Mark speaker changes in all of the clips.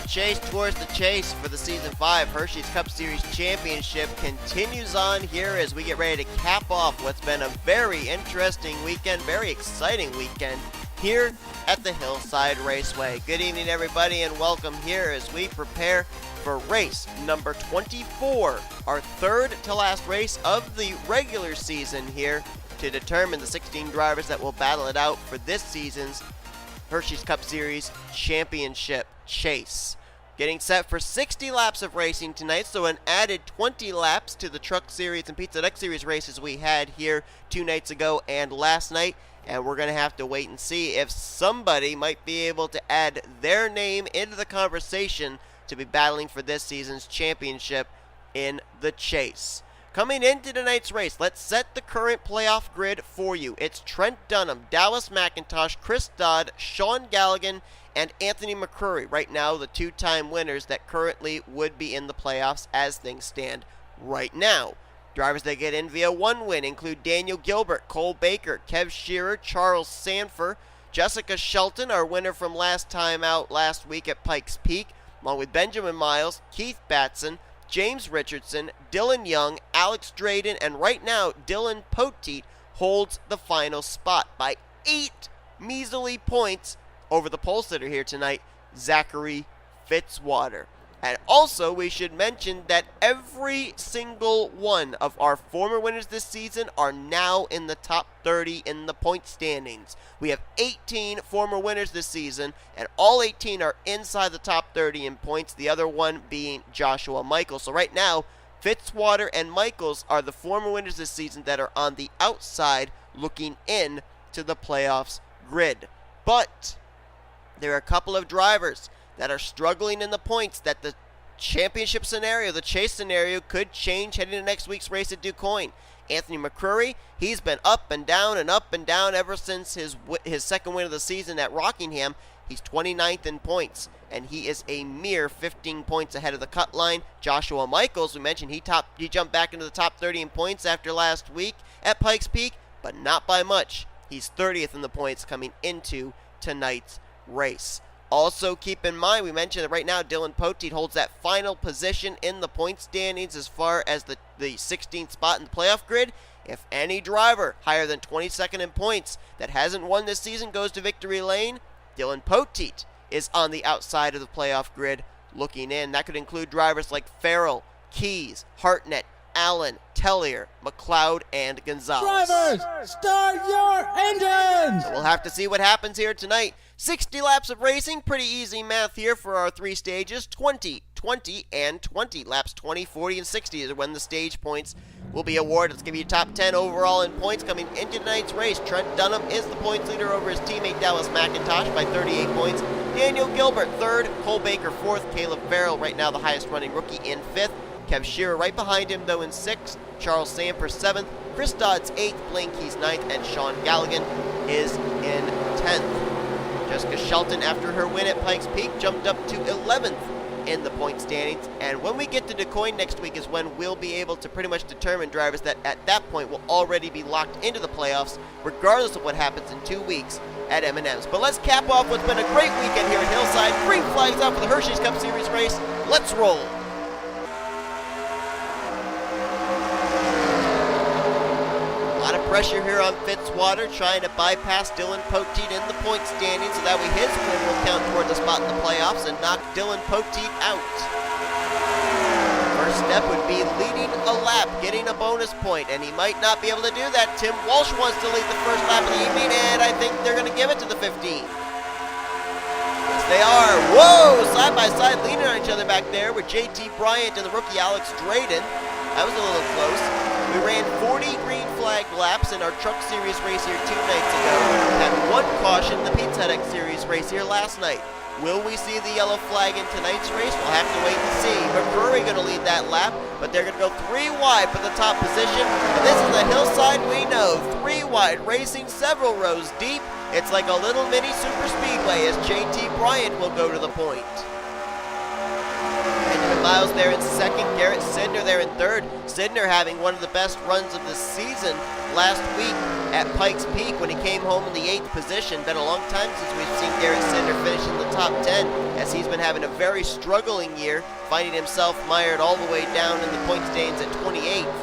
Speaker 1: chase towards the chase for the Season 5 Hershey's Cup Series Championship continues on here as we get ready to cap off what's been a very interesting weekend, very exciting weekend here at the Hillside Raceway. Good evening, everybody, and welcome here as we prepare for race number 24, our third to last race of the regular season here to determine the 16 drivers that will battle it out for this season's Hershey's Cup Series Championship chase. Getting set for 60 laps of racing tonight, so an added 20 laps to the Truck Series and Pizza Deck Series races we had here 2 nights ago and last night. And we're going to have to wait and see if somebody might be able to add their name into the conversation to be battling for this season's championship in the chase. Coming into tonight's race, let's set the current playoff grid for you. It's Trent Dunham, Dallas McIntosh, Chris Dodd, Sean Gallighan, and Anthony McCrury. Right now, the two-time winners that currently would be in the playoffs as things stand right now. Drivers that get in via one win include Daniel Guilbert, Cole Baker, K Shearer, Charles Sandfer, Jessica Shelton, our winner from last time out last week at Pikes Peak, along with Benjamin Miles, Keith Batson, James Richardson, Dylan Young, Alex Drayton, and right now, Dylan Poteet holds the final spot by 8 measly points over the pole sitter here tonight, Zachary Fitzwater. And also, we should mention that every single one of our former winners this season are now in the top 30 in the point standings. We have 18 former winners this season, and all 18 are inside the top 30 in points, the other one being Joshua Michaels. So right now, Fitzwater and Michaels are the former winners this season that are on the outside looking in to the playoffs grid. But there are a couple of drivers that are struggling in the points that the championship scenario, the chase scenario, could change heading into next week's race at DuQuoin. Anthony McCrury, he's been up and down ever since his second win of the season at Rockingham. He's 29th in points, and he is a mere 15 points ahead of the cut line. Joshua Michaels, we mentioned, he jumped back into the top 30 in points after last week at Pikes Peak, but not by much. He's 30th in the points coming into tonight's race. Also, keep in mind, we mentioned that right now Dylan Poteet holds that final position in the point standings as far as the 16th spot in the playoff grid. If any driver higher than 22nd in points that hasn't won this season goes to victory lane, Dylan Poteet is on the outside of the playoff grid looking in. That could include drivers like Farrell, Keys, Hartnett, Allan, Tellier, McCloud, and Gonzales.
Speaker 2: Drivers, start your engines!
Speaker 1: So we'll have to see what happens here tonight. 60 laps of racing, pretty easy math here for our 3 stages. 20, 20, and 20. Laps 20, 40, and 60 is when the stage points will be awarded. Let's give you top 10 overall in points coming into tonight's race. Trent Dunham is the points leader over his teammate Dallas McIntosh by 38 points. Daniel Guilbert, 3rd. Cole Baker, 4th. Caleb Farrell, right now the highest running rookie, in 5th. K Shearer right behind him, though, in 6th. Charles Sandfer, 7th. Chris Dodd's 8th. Blaine Key's 9th. And Sean Gallighan is in 10th. Jessica Shelton, after her win at Pikes Peak, jumped up to 11th in the point standings. And when we get to DuQuoin next week is when we'll be able to pretty much determine drivers that at that point will already be locked into the playoffs, regardless of what happens in 2 weeks at M&M's. But let's cap off what's been a great weekend here at Hillside. Green flags out for the Hershey's Cup Series race. Let's roll. Pressure here on Fitzwater, trying to bypass Dylan Poteet in the point standing so that way his win will count toward the spot in the playoffs and knock Dylan Poteet out. First step would be leading a lap, getting a bonus point, and he might not be able to do that. Tim Walsh wants to lead the first lap of the evening, and I think they're going to give it to the 15. Yes, they are. Whoa! Side by side, leaning on each other back there with J Bryant and the rookie Alex Drayton. That was a little close. We ran 40 green flag laps in our Truck Series race here 2 nights ago. Had 1 caution in the Pizza Deck Series race here last night. Will we see the yellow flag in tonight's race? We'll have to wait and see. McCrury going to lead that lap, but they're going to go 3 wide for the top position. And this is the Hillside we know. 3 wide, racing several rows deep. It's like a little mini super speedway as J Bryant will go to the point. And Miles there in second, Garrett Sydnor there in third. Sydnor having one of the best runs of the season last week at Pikes Peak when he came home in the 8th position. Been a long time since we've seen Garrett Sydnor finish in the top 10, as he's been having a very struggling year, finding himself mired all the way down in the point standings at 28th.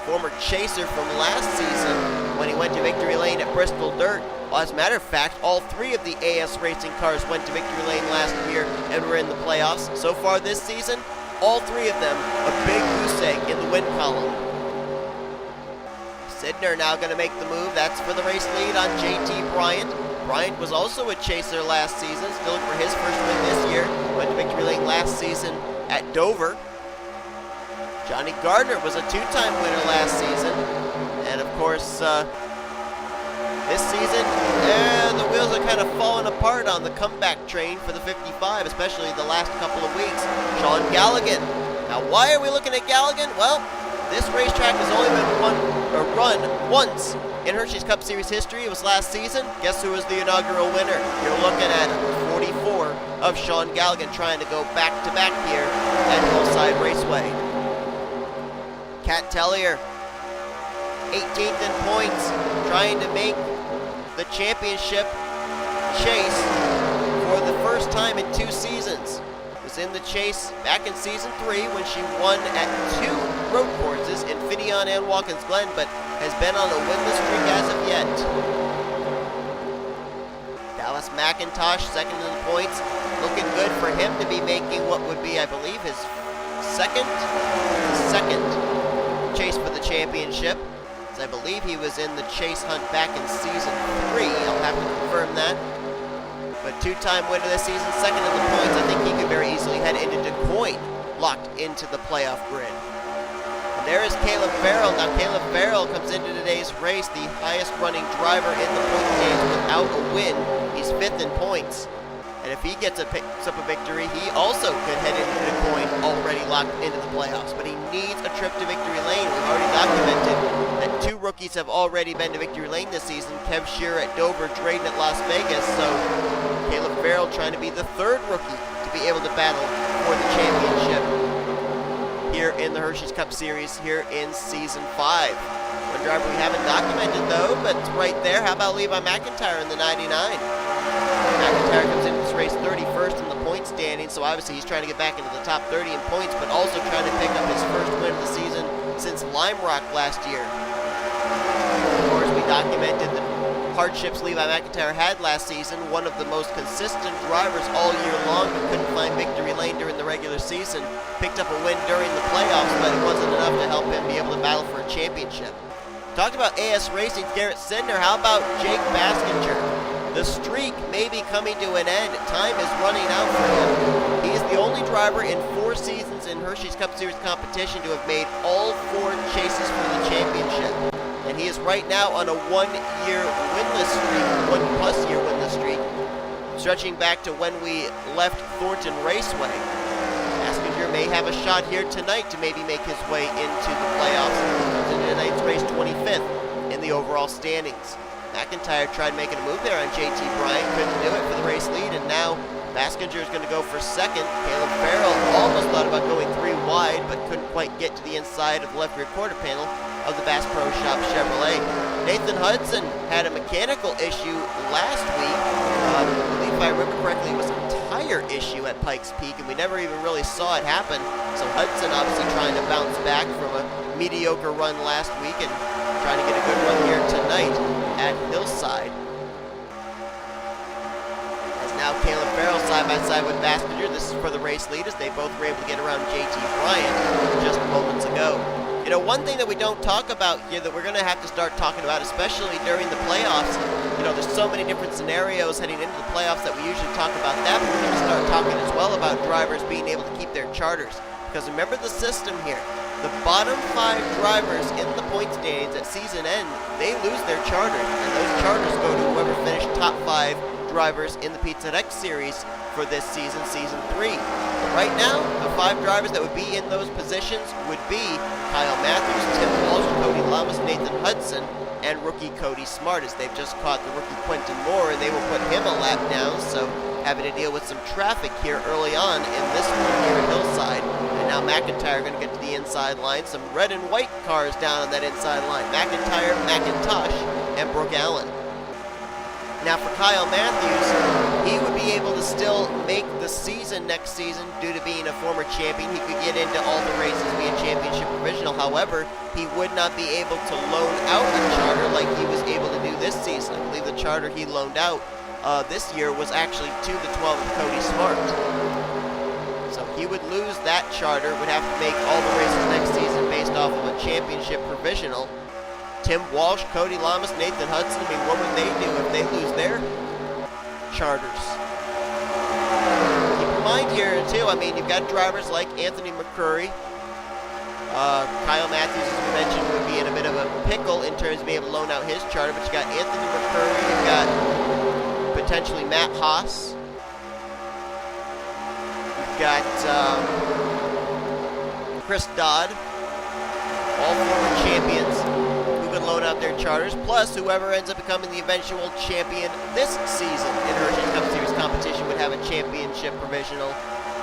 Speaker 1: Former chaser from last season when he went to victory lane at Bristol Dirt. Well, as a matter of fact, all 3 of the AS racing cars went to victory lane last year and were in the playoffs. So far this season, all 3 of them a big goose egg in the win column. Sydnor now going to make the move. That's for the race lead on J Bryant. Bryant was also a chaser last season, still looking for his first win this year. Went to victory lane last season at Dover. Johnny Gardner was a 2-time winner last season. And of course, this season, the wheels are kind of falling apart on the comeback train for the 55, especially the last couple of weeks. Sean Gallighan. Now, why are we looking at Gallighan? Well, this racetrack has only been run once in Hershey's Cup Series history. It was last season. Guess who was the inaugural winner? You're looking at 44 of Sean Gallighan trying to go back-to-back here at Hillside Raceway. K Tellier, 18th in points, trying to make the championship chase for the first time in 2 seasons. Was in the chase back in season 3 when she won at 2 road courses in Fidion and Watkins Glen, but has been on a winless streak as of yet. Dallas McIntosh, second in the points, looking good for him to be making what would be, I believe, his second chase for the championship. I believe he was in the chase hunt back in season 3. I'll have to confirm that. But 2-time winner this season, second in the points. I think he could very easily head into DuQuoin, locked into the playoff grid. And there is Caleb Farrell. Now Caleb Farrell comes into today's race the highest running driver in the point standings without a win. He's 5th in points. And if he picks up a victory, he also could head into DuQuoin already locked into the playoffs. But he needs a trip to victory lane. We've already documented that 2 rookies have already been to victory lane this season. K Shearer at Dover, Drayton at Las Vegas. So Caleb Farrell trying to be the 3rd rookie to be able to battle for the championship here in the Hershey's Cup Series here in season 5. One driver we haven't documented though, but it's right there. How about Levi McIntyre in the 99? McIntyre comes into this race 31st in the point standing, so obviously he's trying to get back into the top 30 in points, but also trying to pick up his first win of the season since Lime Rock last year. Of course, we documented the hardships Levi McIntyre had last season, one of the most consistent drivers all year long, but couldn't find victory lane during the regular season. Picked up a win during the playoffs, but it wasn't enough to help him be able to battle for a championship. Talked about AS Racing's Garrett Sydnor. How about J Baskinger? The streak may be coming to an end. Time is running out for him. He is the only driver in 4 seasons in Hershey's Cup Series competition to have made all 4 chases for the championship. And he is right now on a 1-year winless streak, 1+ year winless streak, stretching back to when we left Thornton Raceway. Baskinger may have a shot here tonight to maybe make his way into the playoffs. In tonight's race, 25th in the overall standings. McIntyre tried making a move there on JT Bryant, couldn't do it for the race lead, and now Baskinger is going to go for second. Caleb Farrell almost thought about going 3 wide, but couldn't quite get to the inside of the left rear quarter panel of the Bass Pro Shop Chevrolet. Nathan Hudson had a mechanical issue last week. I believe if I remember correctly, it was a tire issue at Pikes Peak, and we never even really saw it happen. So Hudson obviously trying to bounce back from a mediocre run last week and trying to get a good run here tonight at Hillside. As now Caleb Farrell side by side with Baskinger. This is for the race lead as they both were able to get around JT Bryant just moments ago. You know, one thing that we don't talk about here that we're going to have to start talking about, especially during the playoffs, you know, there's so many different scenarios heading into the playoffs that we usually talk about that, but we're going to start talking as well about drivers being able to keep their charters. Because remember the system here. The bottom 5 drivers in the point standings at season end, they lose their charters, and those charters go to whoever finished top 5 drivers in the Pizza X Series for this season, season 3. But right now, the 5 drivers that would be in those positions would be Kyle Mathews, T Walch, Cody Llamas, Nathan Hudson, and rookie Cody Smart, as they've just caught the rookie Quentin Moore, and they will put him a lap down. So having to deal with some traffic here early on in this one here at Hillside. And now McIntyre going to get to the inside line. Some red and white cars down on that inside line. McIntyre, McIntosh, and Brooke Allen. Now for Kyle Mathews, he would be able to still make the season next season due to being a former champion. He could get into all the races via championship provisional. However, he would not be able to loan out a charter like he was able to do this season. I believe the charter he loaned out this year was actually to the 12 of Cody Smart. So he would lose that charter, would have to make all the races next season based off of a championship provisional. Tim Walsh, Cody Llamas, Nathan Hudson, I mean, what would they do if they lose their charters? Keep in mind here, too, I mean, you've got drivers like Anthony McCrury. Kyle Mathews, as we mentioned, would be in a bit of a pickle in terms of being able to loan out his charter, but you got Anthony McCrury, you've got potentially Matt Haas. You've got Chris Dodd, all former champions who can loan out their charters, plus whoever ends up becoming the eventual champion this season in Hershey's Cup Series competition would have a championship provisional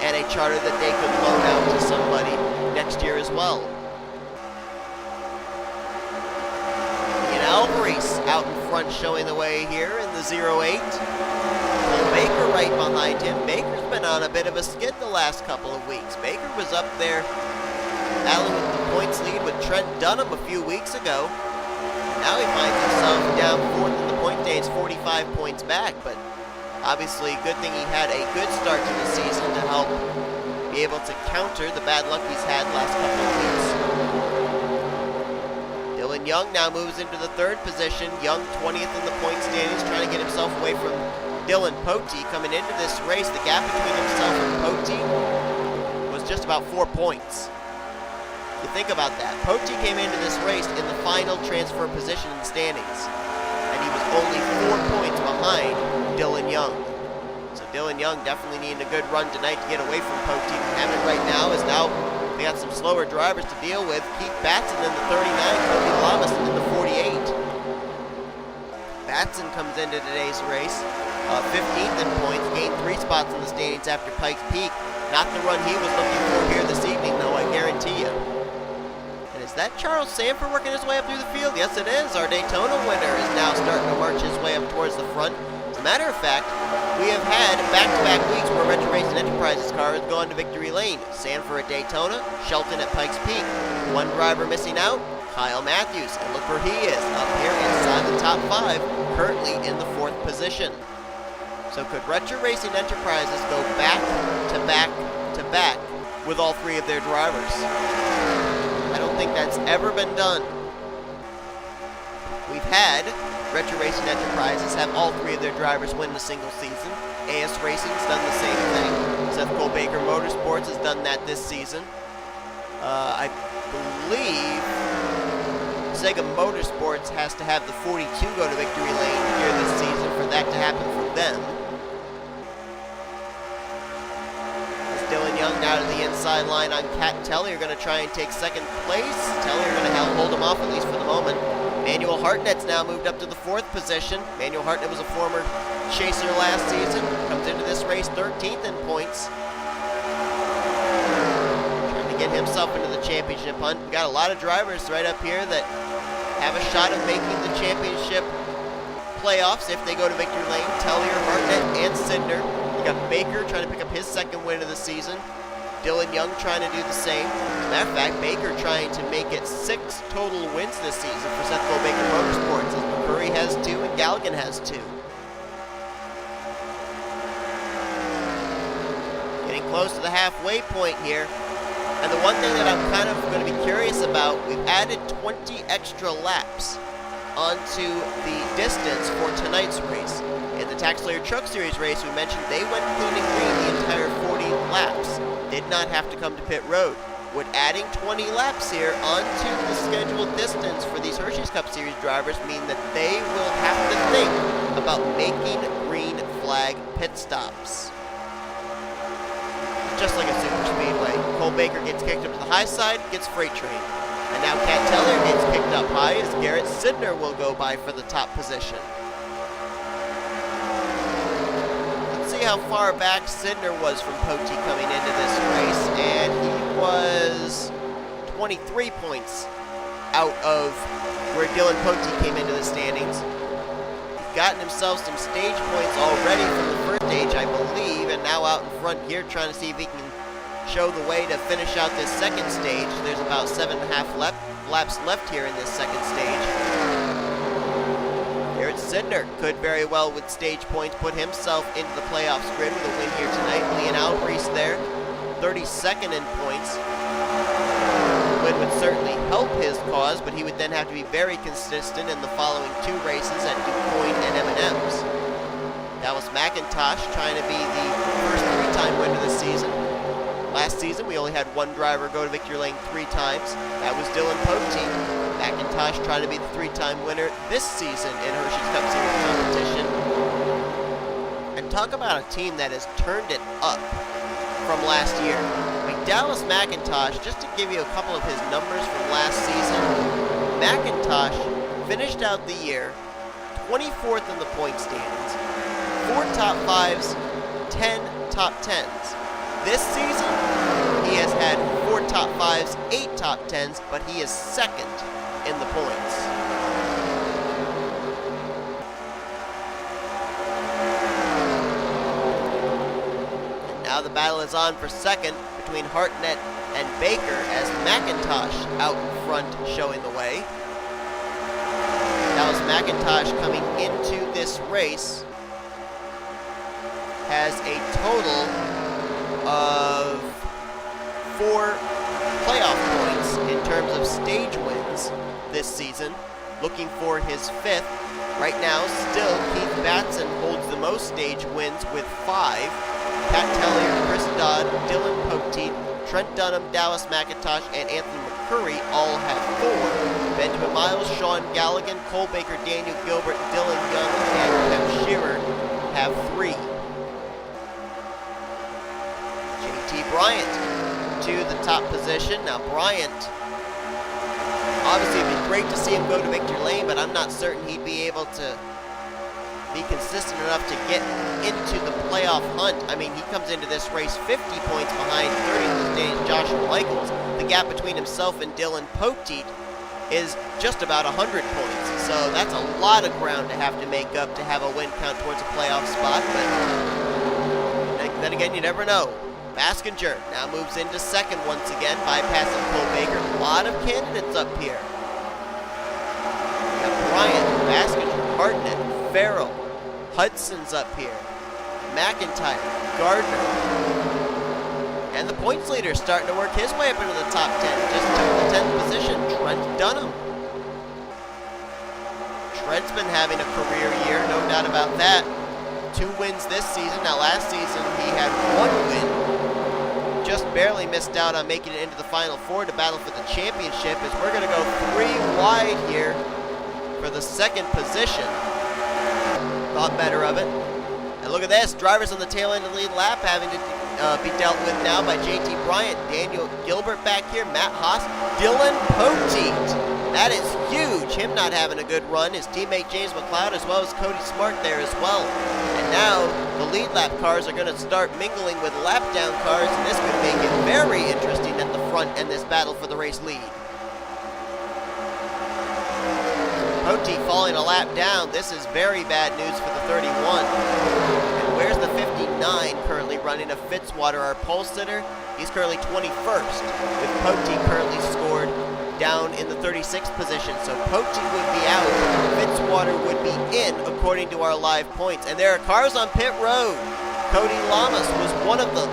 Speaker 1: and a charter that they could loan out to somebody next year as well. L Alvarise out in front showing the way here in the 08. Baker right behind him. Baker's been on a bit of a skid the last couple of weeks. Baker was up there battling with the points lead with Trent Dunham a few weeks ago. Now he finds himself down fourth in the point standings, 45 points back, but obviously good thing he had a good start to the season to help be able to counter the bad luck he's had the last couple of weeks. Dylan Young now moves into the third position. Young 20th in the point standings, trying to get himself away from Dylan Poteet. Coming into this race, the gap between himself and Poteet was just about 4 points. You think about that. Poteet came into this race in the final transfer position in the standings, and he was only 4 points behind Dylan Young. So Dylan Young definitely needing a good run tonight to get away from Poteet. Hammond right now is now, they got some slower drivers to deal with. Keith Batson in the 39, Cody Llamas in the 48. Batson comes into today's race 15th in points, gained 3 spots in the standings after Pikes Peak. Not the run he was looking for here this evening, though, I guarantee you. And is that Charles Sandfer working his way up through the field? Yes, it is. Our Daytona winner is now starting to march his way up towards the front. As a matter of fact, we have had back-to-back weeks where Retro Racing Enterprises car has gone to victory lane. Sandfer at Daytona, Shelton at Pikes Peak. One driver missing out, Kyle Mathews. And look where he is, up here inside the top 5, currently in the 4th position. So could Retro Racing Enterprises go back to back to back with all 3 of their drivers? I don't think that's ever been done. We've had Retro Racing Enterprises have all 3 of their drivers win in a single season. AS Racing's done the same thing. Seth Baker Motorsports has done that this season. I believe Sega Motorsports has to have the 42 go to victory lane here this season for that to happen for them. Dylan Young now to the inside line on K Tellier, going to try and take second place. Tellier going to hold him off at least for the moment. Manuel Hartnett's now moved up to the 4th position. Manuel Hartnett was a former chaser last season. Comes into this race 13th in points. Trying to get himself into the championship hunt. We've got a lot of drivers right up here that have a shot of making the championship playoffs if they go to victory lane. Tellier, Hartnett, and Sydnor. You got Baker trying to pick up his 2nd win of the season. Dylan Young trying to do the same. As a matter of fact, Baker trying to make it 6 total wins this season for Seth Baker Motorsports, as McCrury has 2 and Gallighan has 2. Getting close to the halfway point here. And the one thing that I'm kind of going to be curious about, we've added 20 extra laps onto the distance for tonight's race. In the Taxslayer Truck Series race, we mentioned they went clean and green the entire 40 laps. Did not have to come to pit road. Would adding 20 laps here onto the scheduled distance for these Hershey's Cup Series drivers mean that they will have to think about making green flag pit stops? Just like a super speedway. Cole Baker gets kicked up to the high side, gets freight train. And now K Tellier gets kicked up high as Garrett Sydnor will go by for the top position. how far back Sydnor was from Poteet coming into this race, and he was 23 points out of where Dylan Poteet came into the standings. He's gotten himself some stage points already from the first stage, I believe, and now out in front here trying to see if he can show the way to finish out this second stage. There's about 7.5 laps left here in this second stage. Here it's Sydnor, could very well with stage points put himself into the playoffs grid with a win here tonight. L Alvarise there, 32nd in points. The win would certainly help his cause, but he would then have to be very consistent in the following 2 races at DuPont and M&M's. Dallas McIntosh trying to be the first 3-time winner this season. Last season, we only had 1 driver go to victory lane 3 times. That was Dylan Poteet. McIntosh trying to be the 3-time winner this season in Hershey's Cup Series competition. And talk about a team that has turned it up from last year. Dallas McIntosh, just to give you a couple of his numbers from last season, McIntosh finished out the year 24th in the point standings, 4 top 5s, 10 top 10s. This season, he has had 4 top 5s, 8 top 10s, but he is 2nd in the points. And now the battle is on for 2nd between Hartnett and Baker as McIntosh out in front showing the way. Dallas McIntosh coming into this race has a total of 4 playoff points in terms of stage wins this season, looking for his 5th. Right now, still, K Batson holds the most stage wins with 5. K Tellier, Chris Dodd, Dylan Poteet, Trent Dunham, Dallas McIntosh, and Anthony McCrury all have 4. Benjamin Miles, Sean Gallighan, Cole Baker, Daniel Guilbert, Dylan Young, and K Shearer have 3. T Bryant to the top position. Now Bryant, obviously it'd be great to see him go to victory lane, but I'm not certain he'd be able to be consistent enough to get into the playoff hunt. I mean, he comes into this race 50 points behind 30th place Joshua Michaels. The gap between himself and Dylan Poteet is just about 100 points. So that's a lot of ground to have to make up to have a win count towards a playoff spot. But then again, you never know. Baskinger now moves into 2nd once again, bypassing Cole Baker. A lot of candidates up here. We got Bryant, Baskinger, Hartnett, Farrell, Hudson's up here, McIntyre, Gardner. And the points leader starting to work his way up into the top 10. Just took the 10th position, Trent Dunham. Trent's been having a career year, no doubt about that. 2 wins this season. Now last season he had 1 win. Just barely missed out on making it into the Final 4 to battle for the championship, as we're going to go 3 wide here for the 2nd position. Thought better of it. And look at this, drivers on the tail end of the lead lap having to be dealt with now by J.T. Bryant, Daniel Guilbert back here, Matt Haas, Dylan Poteet. That is huge, him not having a good run. His teammate James McCloud as well as Cody Smart there as well. And now the lead lap cars are going to start mingling with lap down cars, and this could make it very interesting at the front in this battle for the race lead. Poteet falling a lap down. This is very bad news for the 31. And where's the 59 currently running? A Fitzwater, our pole sitter. He's currently 21st, with Poteet currently scored down in the 36th position. So Poteet would be out, Fitzwater would be in according to our live points. And there are cars on pit road. Cody Llamas was one of them.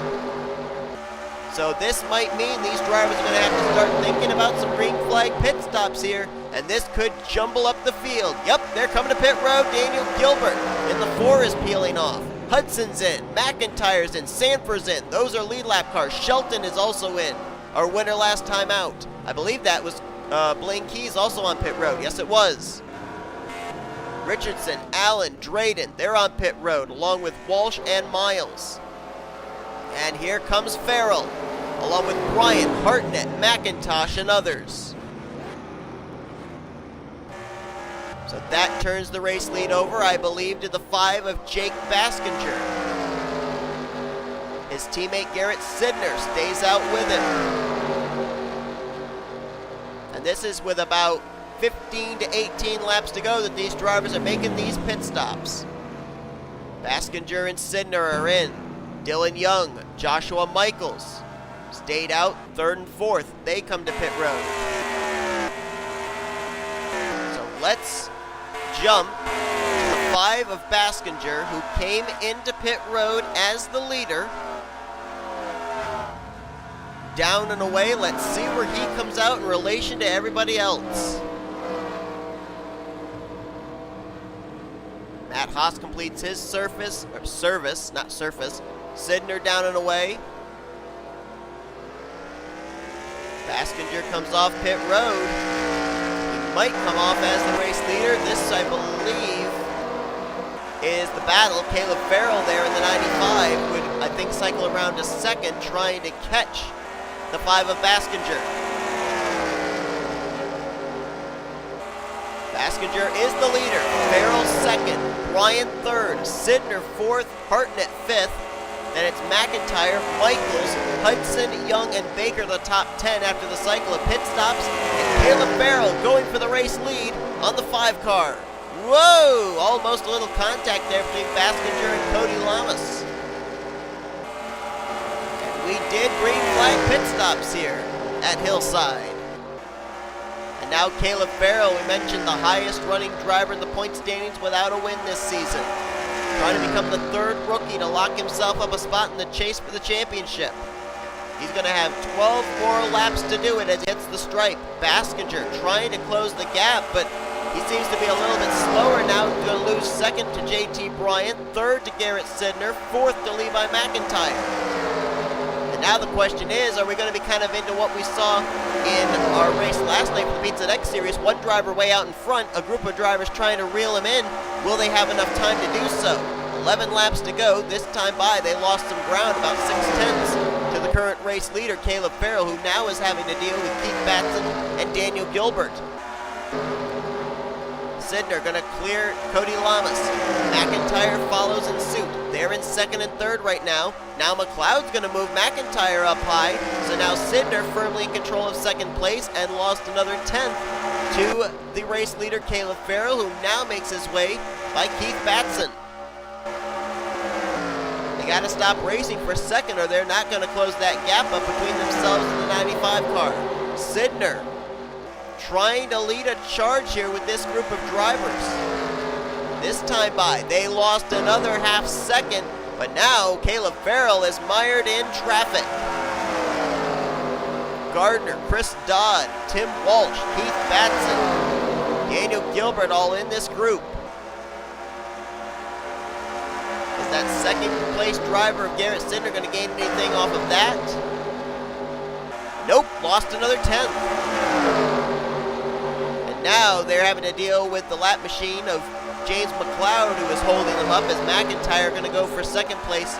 Speaker 1: So this might mean these drivers are going to have to start thinking about some green flag pit stops here, and this could jumble up the field. Yep, they're coming to pit road. Daniel Guilbert in the 4 is peeling off. Hudson's in, McIntyre's in, Sandfer's in. Those are lead lap cars. Shelton is also in, our winner last time out. I believe that was Blaine Keys also on pit road. Yes, it was. Richardson, Allan, Drayton, they're on pit road, along with Walsh and Miles. And here comes Farrell, along with Bryant, Hartnett, McIntosh, and others. So that turns the race lead over, I believe, to the 5 of J Baskinger. His teammate Garrett Sydnor stays out with him. And this is with about 15 to 18 laps to go that these drivers are making these pit stops. Baskinger and Sydnor are in. Dylan Young, Joshua Michaels stayed out, 3rd and 4th. They come to pit road. So let's jump to the 5 of Baskinger, who came into pit road as the leader. Down and away, let's see where he comes out in relation to everybody else. Matt Haas completes his service. Sydnor down and away. Baskinger comes off pit road. He might come off as the race leader. This, I believe, is the battle. Caleb Farrell there in the 95 would, I think, cycle around to second, trying to catch the 5 of Baskinger. Baskinger is the leader. Farrell second, Bryant third, Sydnor fourth, Hartnett fifth. Then it's McIntyre, Michaels, Hudson, Young, and Baker the top 10 after the cycle of pit stops. And Caleb Farrell going for the race lead on the 5 car. Whoa! Almost a little contact there between Baskinger and Cody Llamas. And we did green flag pit stops here at Hillside. And now Caleb Farrell, we mentioned the highest running driver in the point standings without a win this season. Trying to become the 3rd rookie to lock himself up a spot in the chase for the championship. He's going to have 12 more laps to do it as he hits the stripe. Baskinger trying to close the gap, but he seems to be a little bit slower now. He's going to lose 2nd to J Bryant, 3rd to Garrett Sydnor, 4th to Levi McIntyre. And now the question is, are we going to be kind of into what we saw in our race last night for the Pizza X Series? One driver way out in front, a group of drivers trying to reel him in. Will they have enough time to do so? 11 laps to go. This time by, they lost some ground, about 6/10 to the current race leader, Caleb Farrell, who now is having to deal with Keith Batson and Daniel Guilbert. Sydnor going to clear Cody Llamas. McIntyre follows in suit. They're in 2nd and 3rd right now. Now McCloud's going to move McIntyre up high. So now Sydnor firmly in control of 2nd place and lost another 10th to the race leader Caleb Farrell, who now makes his way by Keith Batson. They got to stop racing for 2nd or they're not going to close that gap up between themselves and the 95 car. Sydnor trying to lead a charge here with this group of drivers. This time by, they lost another half second, but now Caleb Farrell is mired in traffic. Gardner, Chris Dodd, T Walch, Keith Batson, Daniel Guilbert all in this group. Is that 2nd place driver of Garrett Sydnor going to gain anything off of that? Nope, lost another 10th. Now they're having to deal with the lap machine of James McCloud, who is holding them up, as McIntyre going to go for 2nd place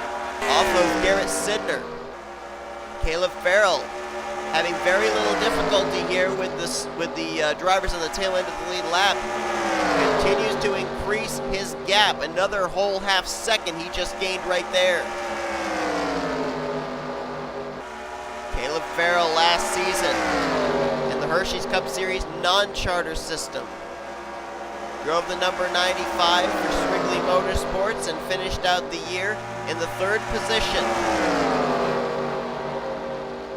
Speaker 1: off of Garrett Sydnor. Caleb Farrell having very little difficulty here with the drivers on the tail end of the lead lap. Continues to increase his gap. Another whole half second he just gained right there. Caleb Farrell last season, Hershey's Cup Series non-charter system. Drove the number 95 for Swigley Motorsports and finished out the year in the 3rd position.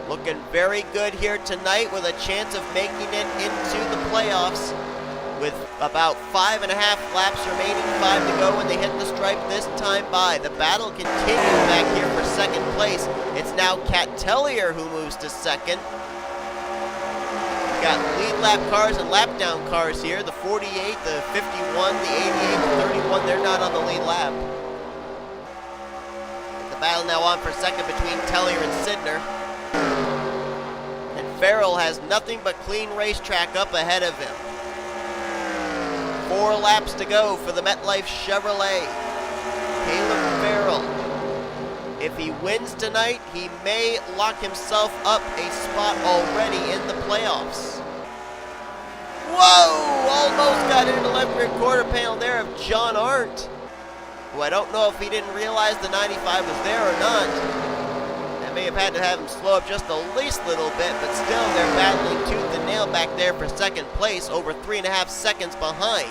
Speaker 1: Looking very good here tonight with a chance of making it into the playoffs with about 5.5 laps remaining, 5 to go when they hit the stripe this time by. The battle continues back here for 2nd place. It's now K Tellier who moves to 2nd. Got lead lap cars and lap down cars here. The 48, the 51, the 88, the 31, they're not on the lead lap. The battle now on for 2nd between Tellier and Sydnor. And Farrell has nothing but clean racetrack up ahead of him. 4 laps to go for the MetLife Chevrolet. Caleb Farrell, if he wins tonight, he may lock himself up a spot already in the playoffs. Whoa! Almost got into the left rear quarter panel there of J Arndt, who I don't know if he didn't realize the 95 was there or not. may have had to have him slow up just the least little bit, but still they're battling tooth and nail back there for second place, over 3.5 seconds behind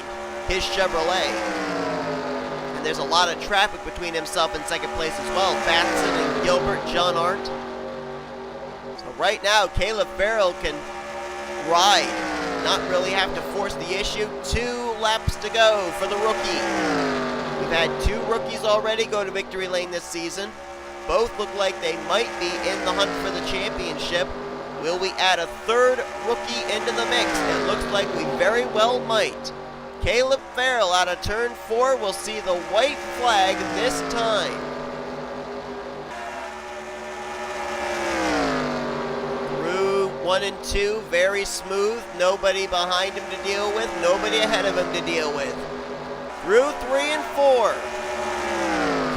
Speaker 1: his Chevrolet. And there's a lot of traffic between himself and second place as well. Batson and Guilbert, J Arndt. So right now, Caleb Farrell can ride, not really have to force the issue. 2 laps to go for the rookie. We've had 2 rookies already go to victory lane this season. Both look like they might be in the hunt for the championship. Will we add a 3rd rookie into the mix? It looks like we very well might. Caleb Farrell out of turn 4 will see the white flag this time. Through 1 and 2, very smooth. Nobody behind him to deal with, nobody ahead of him to deal with. Through 3 and 4,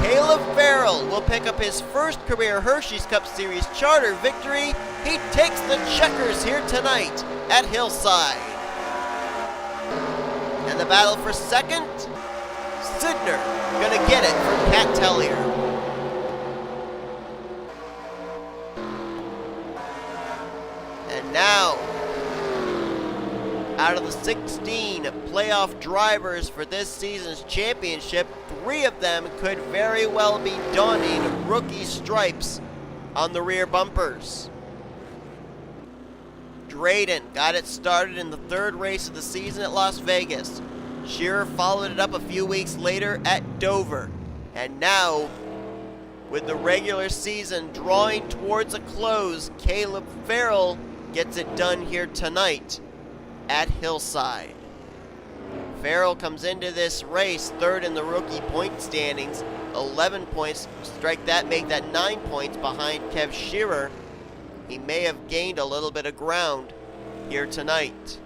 Speaker 1: Caleb Farrell will pick up his first career Hershey's Cup Series charter victory. He takes the checkers here tonight at Hillside. And the battle for second, Sydnor gonna get it from K Tellier. And now, out of the 16 playoff drivers for this season's championship, 3 of them could very well be donning rookie stripes on the rear bumpers. Drayton got it started in the 3rd race of the season at Las Vegas. Shearer followed it up a few weeks later at Dover. And now, with the regular season drawing towards a close, Caleb Farrell gets it done here tonight at Hillside. Farrell comes into this race 3rd in the rookie point standings, 11 points. Strike that, make that 9 points behind K Shearer. He may have gained a little bit of ground here tonight.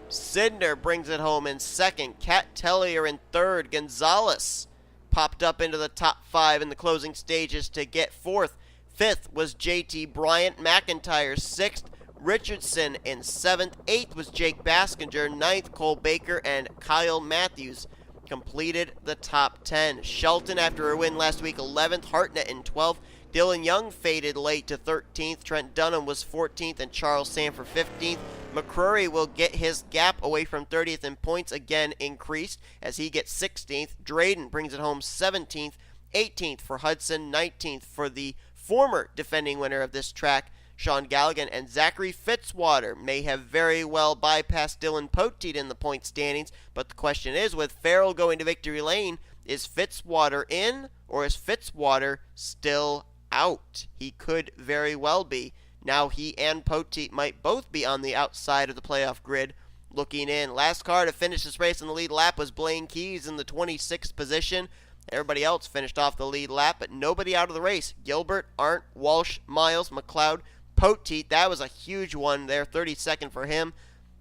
Speaker 1: Sydnor brings it home in 2nd. K Tellier in 3rd. Gonzales popped up into the top 5 in the closing stages to get 4th. 5th was J Bryant. McIntyre 6th. Richardson in 7th. 8th was J Baskinger. 9th, Cole Baker and K Mathews completed the top 10. Shelton, after a win last week, 11th. Hartnett in 12th. Dylan Young faded late to 13th. Trent Dunham was 14th and Charles Sandfer 15th. McCrury will get his gap away from 30th in points again increased as he gets 16th. Drayton brings it home 17th. 18th for Hudson. 19th for the former defending winner of this track, Sean Gallighan, and Zachary Fitzwater may have very well bypassed Dylan Poteet in the point standings, but the question is, with Farrell going to victory lane, is Fitzwater in or is Fitzwater still out? He could very well be. Now he and Poteet might both be on the outside of the playoff grid looking in. Last car to finish this race in the lead lap was Blaine Keys in the 26th position. Everybody else finished off the lead lap, but nobody out of the race. Guilbert, Arndt, Walsh, Miles, McCloud, Poteet, that was a huge one there, 32nd for him.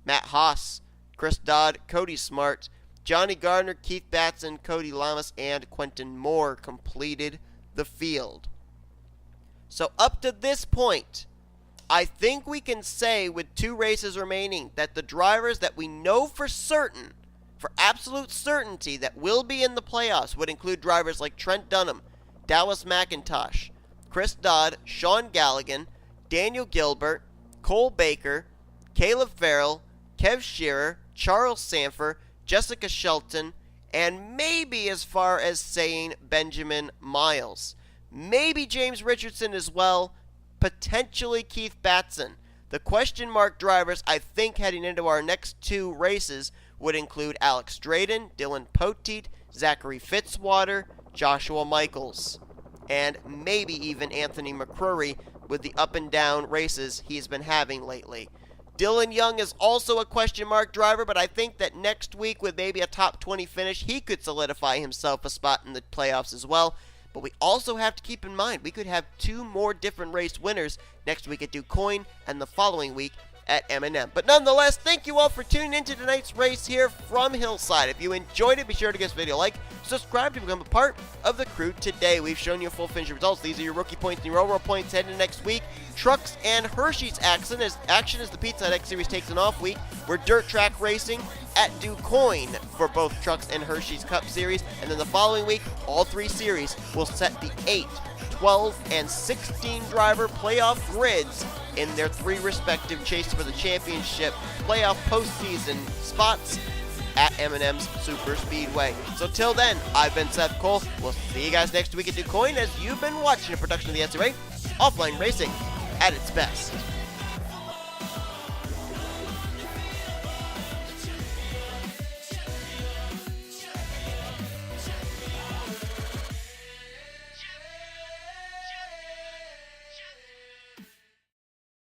Speaker 1: M Haas, Chris Dodd, Cody Smart, Johnny Gardner, Keith Batson, Cody Llamas, and Quentin Moore completed the field. So up to this point, I think we can say with 2 races remaining that the drivers that we know for certain, for absolute certainty, that will be in the playoffs would include drivers like Trent Dunham, Dallas McIntosh, Chris Dodd, Sean Gallighan, Daniel Guilbert, Cole Baker, Caleb Farrell, K Shearer, Charles Sandfer, Jessica Shelton, and maybe as far as saying Benjamin Miles. Maybe James Richardson as well, potentially Keith Batson. The question mark drivers I think heading into our next 2 races would include Alex Drayton, Dylan Poteet, Zachary Fitzwater, Joshua Michaels, and maybe even Anthony McCrury with the up and down races he's been having lately. Dylan Young is also a question mark driver, but I think that next week with maybe a top 20 finish, he could solidify himself a spot in the playoffs as well. But we also have to keep in mind we could have 2 more different race winners next week at DuQuoin and the following week at M&M. But nonetheless, thank you all for tuning into tonight's race here from Hillside. If you enjoyed it, be sure to give this video a like, subscribe to become a part of the crew today. We've shown you full finish results. These are your rookie points and your overall points heading next week. Trucks and Hershey's action as the Pizza Hut X Series takes an off week. We're dirt track racing at DuQuoin for both Trucks and Hershey's Cup Series. And then the following week, all 3 series will set the 8, 12, and 16 driver playoff grids in their 3 respective chases for the championship playoff postseason spots at M&M's Super Speedway. So till then, I've been Seth Cole. We'll see you guys next week at DuQuoin as you've been watching a production of the NCRA Offline Racing at its best.